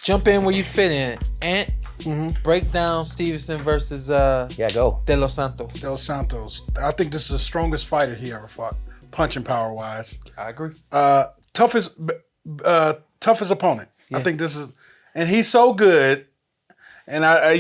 Jump in where you fit in. Antt, break down Stevenson versus go. De Los Santos. De Los Santos. I think this is the strongest fighter he ever fought, punching power wise. I agree. Toughest opponent. Yeah. I think this is, and he's so good. And I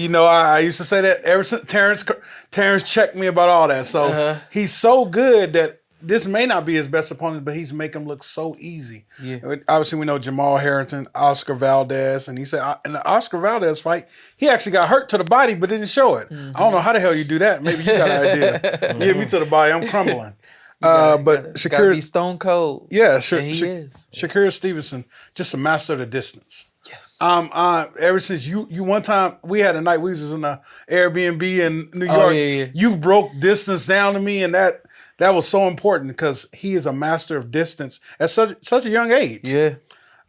used to say that ever since Terrence checked me about all that. So he's so good that this may not be his best opponent, but he's making him look so easy. Yeah. Obviously, we know Jamal Harrington, Oscar Valdez, and he said in the Oscar Valdez fight, he actually got hurt to the body, but didn't show it. I don't know how the hell you do that. Maybe you got an idea. Hit me to the body, I'm crumbling. But Shakur, be stone cold. Yeah, he is. Shakur Stevenson, just a master of the distance. Yes. Ever since you one time we had a night we was in a Airbnb in New York. Yeah. You broke distance down to me, and that was so important because he is a master of distance at such a young age. Yeah.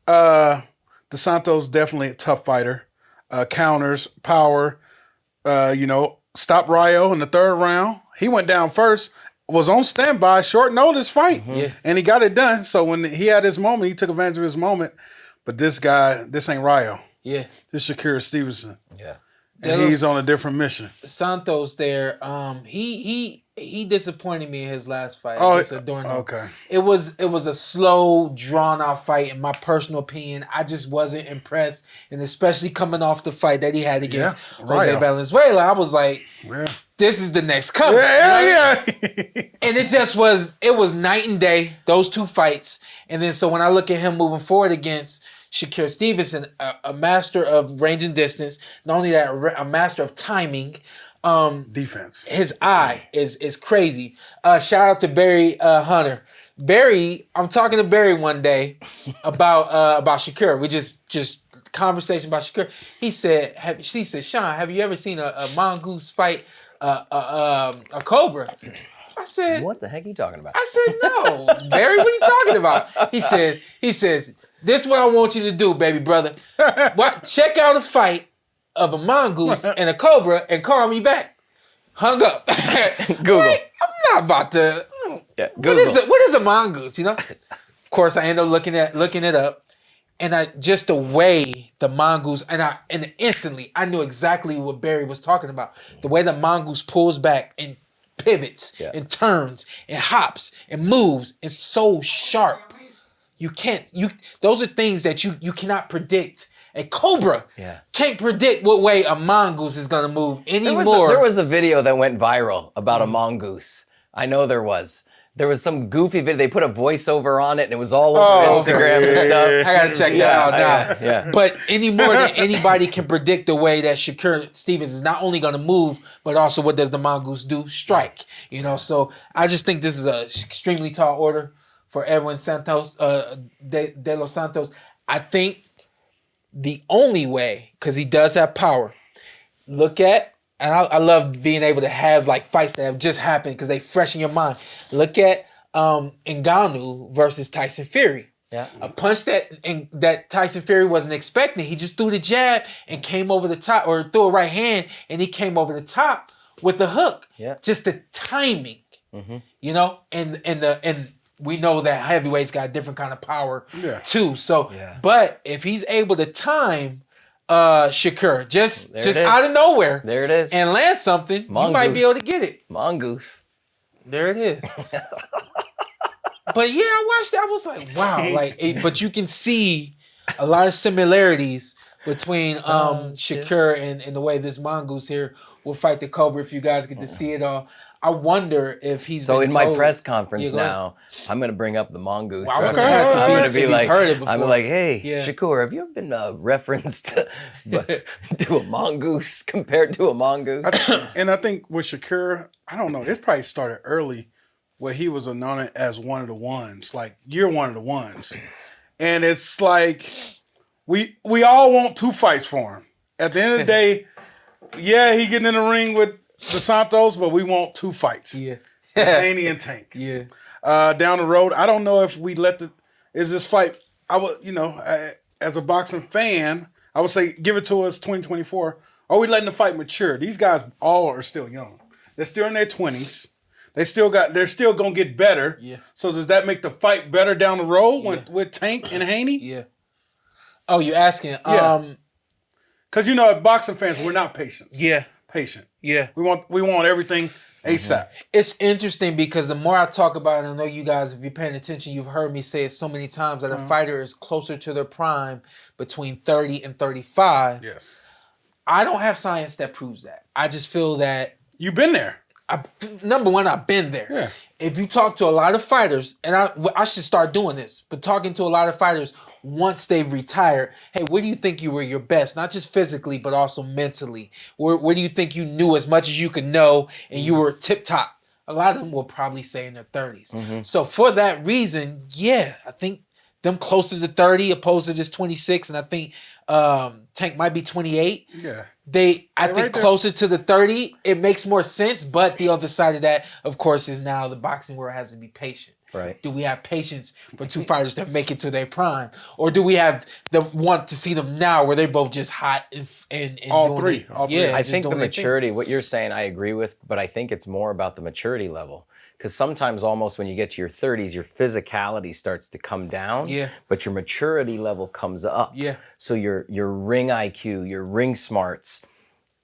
De Santos definitely a tough fighter. Counters, power. Stopped Rayo in the third round. He went down first. Was on standby, short notice fight, and he got it done. So when he had his moment, he took advantage of his moment. But this guy, this ain't Rayo. Yeah. This is Shakur Stevenson. Yeah. And he's on a different mission. Santos there, he disappointed me in his last fight. Okay. It was a slow, drawn out fight in my personal opinion. I just wasn't impressed. And especially coming off the fight that he had against Jose Valenzuela, I was like, this is the next coming. Yeah. And it was night and day, those two fights. And then so when I look at him moving forward against Shakur Stevenson, a master of range and distance, not only that, a master of timing. Defense. His eye is crazy. Shout out to Barry Hunter. Barry, I'm talking to Barry one day about Shakur. We just conversation about Shakur. She said, Shawn, have you ever seen a mongoose fight a cobra? I said, what the heck are you talking about? I said, no, Barry, what are you talking about? He says, this is what I want you to do, baby brother. Check out a fight of a mongoose and a cobra and call me back. Hung up. Google. I'm not about to. Yeah, Google. What is a mongoose? Of course, I end up looking it up, and just the way the mongoose and instantly I knew exactly what Barry was talking about. The way the mongoose pulls back and pivots and turns and hops and moves is so sharp. Those are things that you cannot predict. A cobra can't predict what way a mongoose is going to move anymore. There was a video that went viral about a mongoose. I know there was. There was some goofy video. They put a voiceover on it, and it was all over Instagram and stuff. I got to check that out now. Yeah. But any more than anybody can predict the way that Shakur Stevens is not only going to move, but also what does the mongoose do? Strike. So I just think this is an extremely tall order for Edwin Santos, De Los Santos. I think the only way, because he does have power, and I love being able to have like fights that have just happened because they fresh in your mind. Look at Ngannou versus Tyson Fury. Yeah. A punch that Tyson Fury wasn't expecting. He just threw the jab and came over the top, or threw a right hand and he came over the top with the hook. Yeah. Just the timing. And we know that heavyweights got a different kind of power too. So, but if he's able to time Shakur just out of nowhere, there it is, and land something, you might be able to get it. Mongoose. There it is. But yeah, I watched it. I was like, wow, but you can see a lot of similarities between Shakur and the way this mongoose here will fight the cobra. If you guys get to see it all. I wonder if he's so been in told, my press conference now. I'm going to bring up the mongoose. Well, I was going to ask I'm going to be like, heard it before. I'm like, hey, Shakur, have you ever been referenced to a mongoose compared to a mongoose? I think with Shakur, I don't know. It probably started early, where he was known as one of the ones. Like, you're one of the ones, and it's like we all want two fights for him. At the end of the day, he getting in the ring with De Santos, but we want two fights. Yeah. Haney and Tank. Yeah. Down the road, I don't know if we is this fight, I would, as a boxing fan, I would say give it to us 2024. Are we letting the fight mature? These guys all are still young. They're still in their 20s. They're still going to get better. Yeah. So does that make the fight better down the road with Tank and Haney? Yeah. Oh, you're asking. Yeah. Because, you know, boxing fans, we're not patient. Yeah. Patient. Yeah. We want everything ASAP. It's interesting because the more I talk about it, I know you guys, if you're paying attention, you've heard me say it so many times that a fighter is closer to their prime between 30 and 35. Yes. I don't have science that proves that. I just feel that You've been there. number one, I've been there. Yeah. If you talk to a lot of fighters, and I should start doing this, but talking to a lot of fighters once they've retired, hey, where do you think you were your best? Not just physically, but also mentally. Where do you think you knew as much as you could know and you were tip top? A lot of them will probably say in their 30s. So for that reason, yeah, I think them closer to 30 opposed to this 26, and I think Tank might be 28. Yeah. I think right there. closer to the 30, it makes more sense. But the other side of that, of course, is now the boxing world has to be patient. Right. Do we have patience for two fighters that make it to their prime? Or do we have the want to see them now where they're both just hot and All doing three. it? All three. Yeah, I just think the doing their thing. maturity, what you're saying, I agree with, but I think it's more about the maturity level. Because sometimes almost when you get to your 30s, your physicality starts to come down, Yeah. but your maturity level comes up. Yeah. So your ring IQ, your ring smarts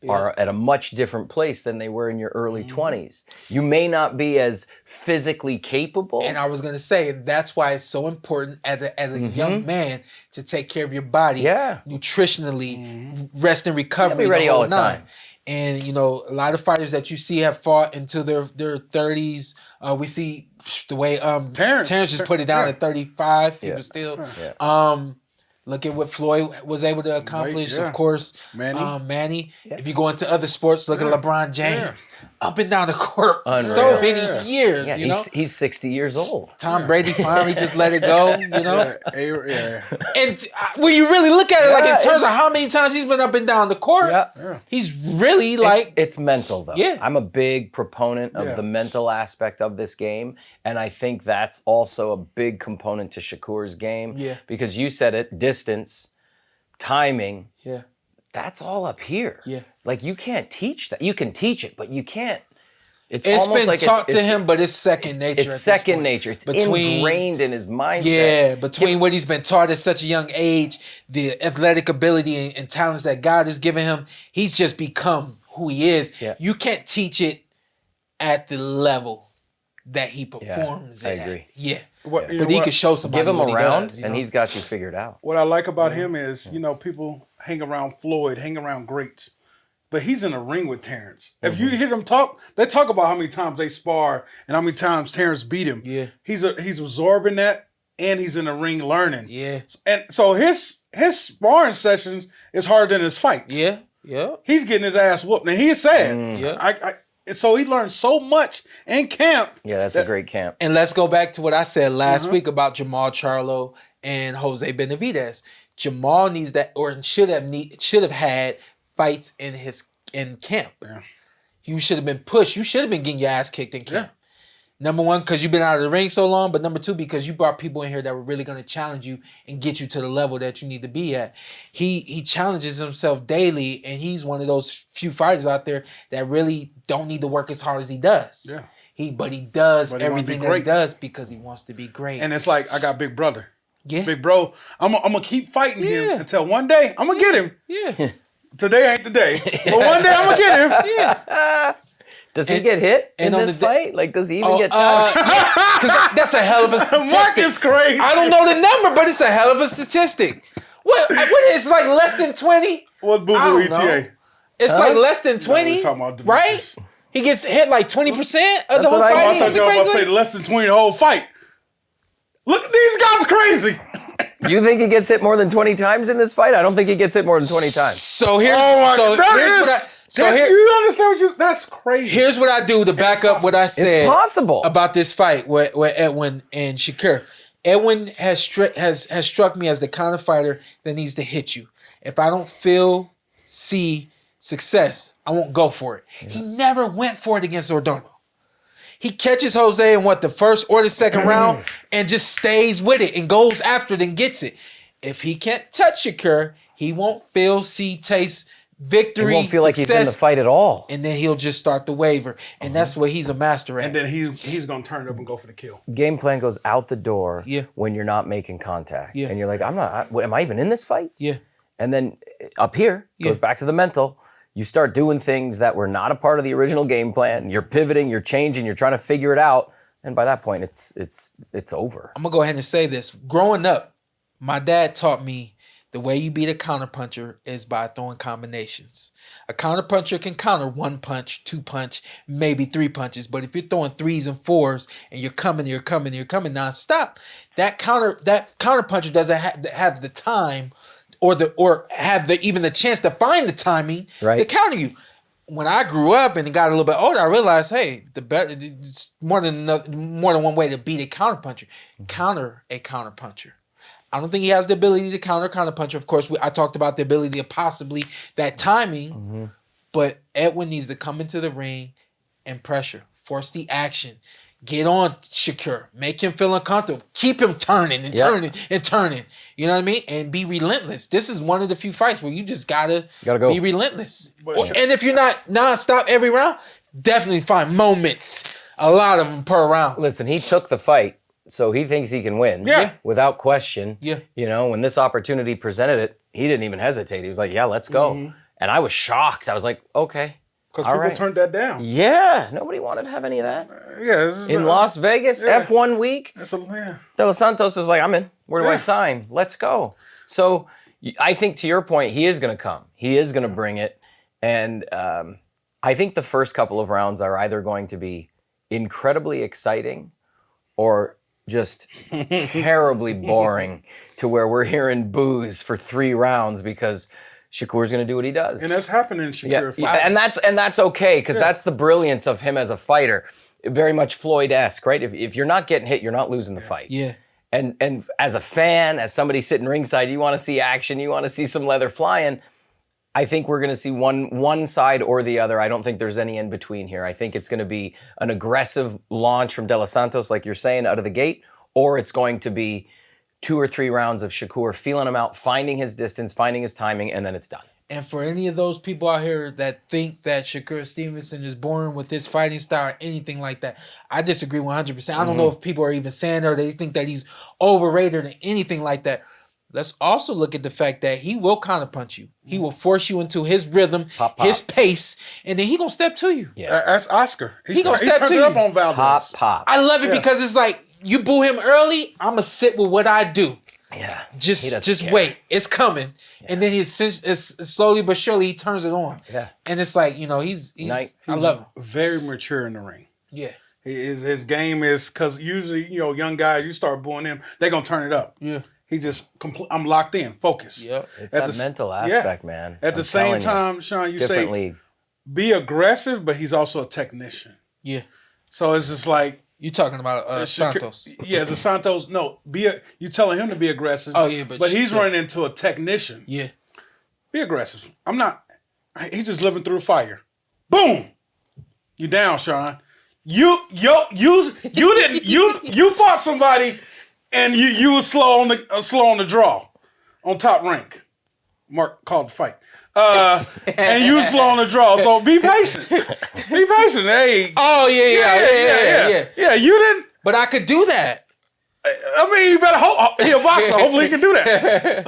are at a much different place than they were in your early 20s. You may not be as physically capable. And I was going to say, that's why it's so important as a young man to take care of your body nutritionally, rest and recovery. be ready all the time. Nine. And, you know, a lot of fighters that you see have fought into their 30s. We see the way Terrence just put it down at 35. He was still. Look at what Floyd was able to accomplish, of course. Manny. If you go into other sports, look at LeBron James. Up and down the court for so many years, Yeah, you know? he's 60 years old. Tom Brady finally just let it go, you know? Yeah. And when you really look at it, like in terms of how many times he's been up and down the court, he's really like... It's mental, though. Yeah. I'm a big proponent of the mental aspect of this game, and I think that's also a big component to Shakur's game. Yeah. Because you said it, distance, timing, that's all up here. Yeah. Like, you can't teach that. You can teach it, but you can't. It's It's almost been like taught to him, but it's second nature. It's second nature. It's ingrained in his mindset. Yeah, between what he's been taught at such a young age, the athletic ability and talents that God has given him, he's just become who he is. Yeah. You can't teach it at the level that he performs I at. agree. Yeah. But But he could show somebody Give him what a he round, does, you and know? he's got you figured out. What I like about him is, you know, people hang around Floyd, hang around greats. But he's in a ring with Terrence. If you hear them talk, they talk about how many times they spar and how many times Terrence beat him. Yeah. He's absorbing that, and he's in the ring learning. Yeah. And so his sparring sessions is harder than his fights. Yeah. Yeah. He's getting his ass whooped. And he said, Yeah. so he learned so much in camp. Yeah, that's a great camp. And let's go back to what I said last week about Jamal Charlo and Jose Benavidez. Jamal needs that, or should have had fights in camp. Yeah. You should have been pushed. You should have been getting your ass kicked in camp. Number one, because you've been out of the ring so long, but number two, because you brought people in here that were really going to challenge you and get you to the level that you need to be at. He challenges himself daily, and he's one of those few fighters out there that really don't need to work as hard as he does. Yeah. But he does But he wanna everything be that he great. does because he wants to be great. And it's like, I got big brother. Yeah. Big bro, I'm going to keep fighting him Yeah. until one day I'm going to get him. Yeah. Today ain't the day. But one day I'm going to get him. Yeah. Does he get hit in and on this the fight? Like, does he even get touched? Because that's a hell of a statistic. Mark is crazy. I don't know the number, but it's a hell of a statistic. What is like less than 20? What boo I boo don't know. ETA? It's like less than we're 20, talking about right? divisions. He gets hit like 20% of the That's whole what I fight. I mean. thought Is you it were about to crazy? say less than 20 the whole fight. Look, these guys crazy. You think he gets hit more than 20 times in this fight? I don't think he gets hit more than 20 times. So here's you understand that's crazy. here's what I do to back up what I said possible. about this fight with Edwin and Shakur. Edwin has struck me as the kind of fighter that needs to hit you. If I don't see success, I won't go for it. Yeah. He never went for it against Ordonez. He catches Jose in the first or the second round and just stays with it and goes after it and gets it. If he can't touch Shakur, he won't taste victory. He won't feel like he's in the fight at all. And then he'll just start to waver. And that's what he's a master at. And then he's going to turn it up and go for the kill. Game plan goes out the door Yeah. when you're not making contact. Yeah. And you're like, am I even in this fight? Yeah. And then up here, goes back to the mental. You start doing things that were not a part of the original game plan. You're pivoting, you're changing, you're trying to figure it out. And by that point, it's over. I'm going to go ahead and say this. Growing up, my dad taught me the way you beat a counterpuncher is by throwing combinations. A counterpuncher can counter 1 punch, 2 punch, maybe 3 punches. But if you're throwing 3s and 4s and you're coming nonstop, that counterpuncher doesn't have the time or have even the chance to find the timing to counter you. When I grew up and got a little bit older, I realized, hey, it's more than one way to beat a counterpuncher. Counter a counterpuncher. I don't think he has the ability to counter a counterpuncher. Of course, I talked about the ability of possibly that timing, but Edwin needs to come into the ring and pressure, force the action, get on Shakur, make him feel uncomfortable, keep him turning and turning and turning. You know what I mean? And be relentless. This is one of the few fights where you just gotta go. Be relentless. And if you're not nonstop every round, definitely find moments, a lot of them per round. Listen, he took the fight. So he thinks he can win without question. Yeah. You know, when this opportunity presented it, he didn't even hesitate. He was like, yeah, let's go. And I was shocked. I was like, okay. Because people turned that down. Yeah. Nobody wanted to have any of that. In Las Vegas, F1 week, De Los Santos is like, I'm in. Where do I sign? Let's go. So I think to your point, he is going to come. He is going to bring it. And I think the first couple of rounds are either going to be incredibly exciting or just terribly boring to where we're hearing boos for 3 rounds because Shakur's going to do what he does. And that's happening in Shakur. And that's okay because that's the brilliance of him as a fighter. Very much Floyd-esque, right? If you're not getting hit, you're not losing the fight. Yeah. And as a fan, as somebody sitting ringside, you want to see action, you want to see some leather flying. I think we're going to see one side or the other. I don't think there's any in between here. I think it's going to be an aggressive launch from De Los Santos, like you're saying, out of the gate, or it's going to be 2 or 3 rounds of Shakur feeling him out, finding his distance, finding his timing, and then it's done. And for any of those people out here that think that Shakur Stevenson is born with his fighting style or anything like that, I disagree 100%. I don't know if people are even saying that or they think that he's overrated or anything like that. Let's also look at the fact that he will counterpunch you. He will force you into his rhythm, his pace, and then he gonna step to you. Yeah, that's Oscar. He gonna step to you. Up on Valdez. Pop. I love it because it's like you boo him early. I'm gonna sit with what I do. Yeah, just wait. It's coming, and then it's slowly but surely he turns it on. Yeah, and it's like he's I love him. Very mature in the ring. Yeah, his game is because usually young guys you start booing them, they gonna turn it up. Yeah. He just, I'm locked in, focus. Yep. It's that mental aspect, man. At the same time, Shawn, you say, league. Be aggressive, but he's also a technician. Yeah. So it's just like. You talking about Santos. Yeah, it's a Santos. No, you telling him to be aggressive. Oh, yeah, but he's running into a technician. Yeah. Be aggressive. I'm not. He's just living through fire. Boom. You down, Shawn. You fought somebody. And you were slow on the draw, on Top Rank. Mark called the fight, and you were slow on the draw. So be patient. Be patient. Hey. Oh yeah. Yeah, you didn't. But I could do that. I mean, you better hope. He's a boxer. Hopefully, he can do that.